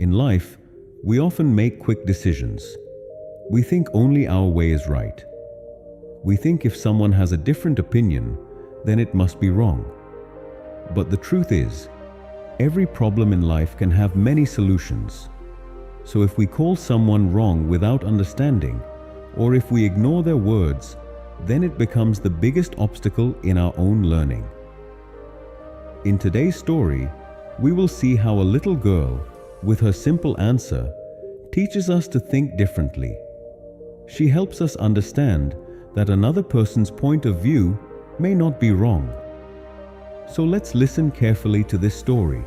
In life, we often make quick decisions. We think only our way is right. We think if someone has a different opinion, then it must be wrong. But the truth is, every problem in life can have many solutions. So if we call someone wrong without understanding, or if we ignore their words, then it becomes the biggest obstacle in our own learning. In today's story, we will see how a little girl, with her simple answer, teaches us to think differently. She helps us understand that another person's point of view may not be wrong. So let's listen carefully to this story,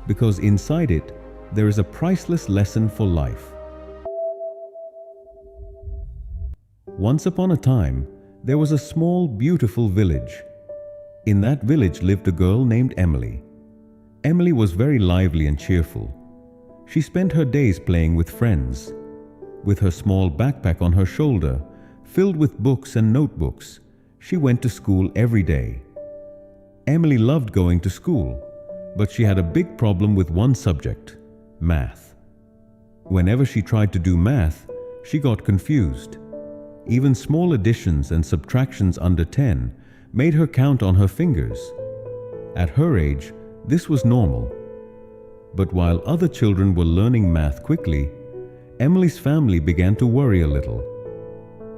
because inside it, there is a priceless lesson for life. Once upon a time, there was a small, beautiful village. In that village lived a girl named Emily. Emily was very lively and cheerful. She spent her days playing with friends. With her small backpack on her shoulder, filled with books and notebooks, she went to school every day. Emily loved going to school, but she had a big problem with one subject, math. Whenever she tried to do math, she got confused. Even small additions and subtractions under 10 made her count on her fingers. At her age, this was normal. But while other children were learning math quickly, Emily's family began to worry a little.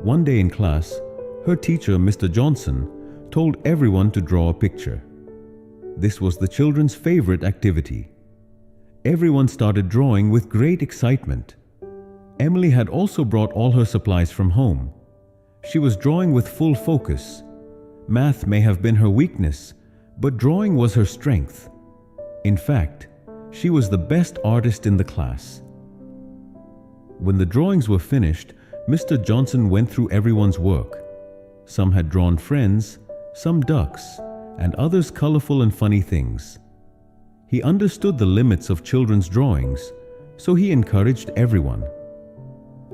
One day in class, her teacher, Mr. Johnson, told everyone to draw a picture. This was the children's favorite activity. Everyone started drawing with great excitement. Emily had also brought all her supplies from home. She was drawing with full focus. Math may have been her weakness, but drawing was her strength. In fact, she was the best artist in the class. When the drawings were finished, Mr. Johnson went through everyone's work. Some had drawn friends, some ducks, and others colorful and funny things. He understood the limits of children's drawings, so he encouraged everyone.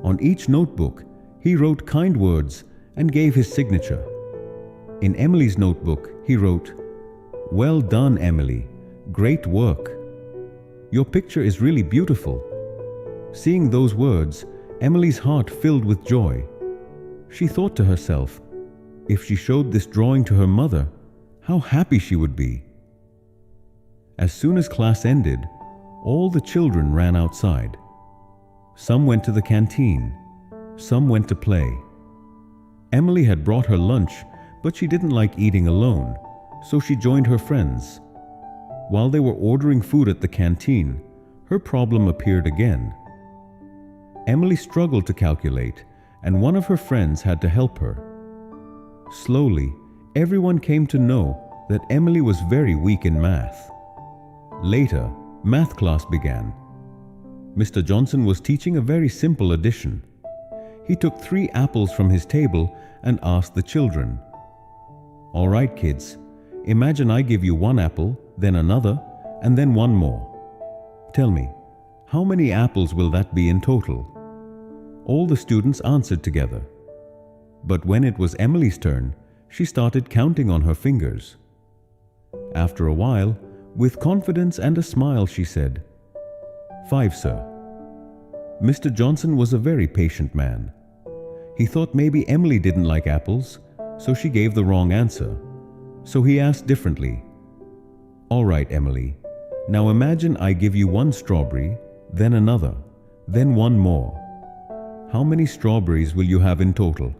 On each notebook, he wrote kind words and gave his signature. In Emily's notebook, he wrote, "Well done, Emily. Great work. Your picture is really beautiful." Seeing those words, Emily's heart filled with joy. She thought to herself, if she showed this drawing to her mother, how happy she would be. As soon as class ended, all the children ran outside. Some went to the canteen, some went to play. Emily had brought her lunch, but she didn't like eating alone, so she joined her friends. While they were ordering food at the canteen, her problem appeared again. Emily struggled to calculate, and one of her friends had to help her. Slowly, everyone came to know that Emily was very weak in math. Later, math class began. Mr. Johnson was teaching a very simple addition. He took 3 apples from his table and asked the children, "All right, kids, imagine I give you 1 apple, then another, and then 1 more. Tell me, how many apples will that be in total?" All the students answered together. But when it was Emily's turn, she started counting on her fingers. After a while, with confidence and a smile, she said, "5, sir." Mr. Johnson was a very patient man. He thought maybe Emily didn't like apples, so she gave the wrong answer. So he asked differently, "All right, Emily, now imagine I give you 1 strawberry, then another, then 1 more. How many strawberries will you have in total?"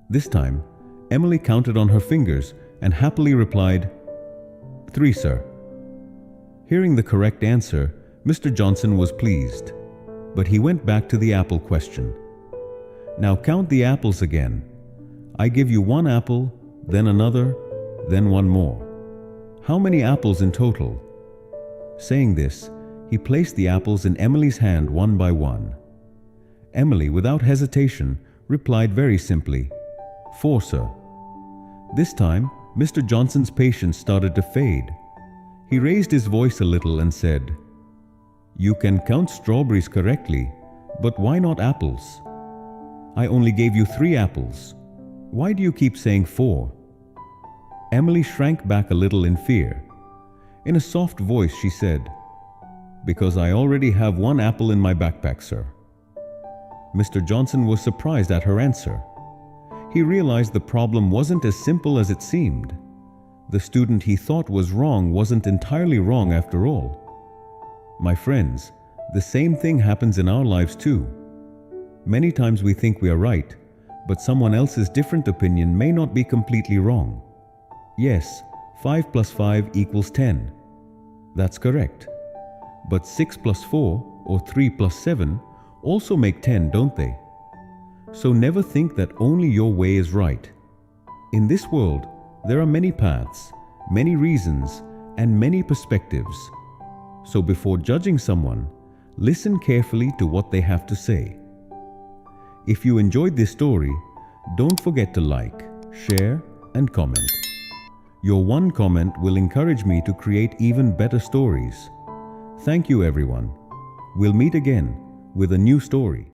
This time, Emily counted on her fingers and happily replied, "3, sir." Hearing the correct answer, Mr. Johnson was pleased, but he went back to the apple question. "Now count the apples again. I give you 1 apple, then another, then 1 more. How many apples in total?" Saying this, he placed the apples in Emily's hand one by one. Emily, without hesitation, replied very simply, "4, sir." This time, Mr. Johnson's patience started to fade. He raised his voice a little and said, "You can count strawberries correctly, but why not apples? I only gave you 3 apples. Why do you keep saying 4? Emily shrank back a little in fear. In a soft voice she said, Because I already have one apple in my backpack, sir. Mr. Johnson was surprised at her answer. He realized the problem wasn't as simple as it seemed. The student he thought was wrong wasn't entirely wrong after all. My friends, the same thing happens in our lives too. Many times we think we are right, but someone else's different opinion may not be completely wrong. Yes, 5 plus 5 equals 10. That's correct. But 6 plus 4 or 3 plus 7 also make 10, don't they? So never think that only your way is right. In this world, there are many paths, many reasons, and many perspectives. So before judging someone, listen carefully to what they have to say. If you enjoyed this story, don't forget to like, share, and comment. Your one comment will encourage me to create even better stories. Thank you, everyone. We'll meet again with a new story.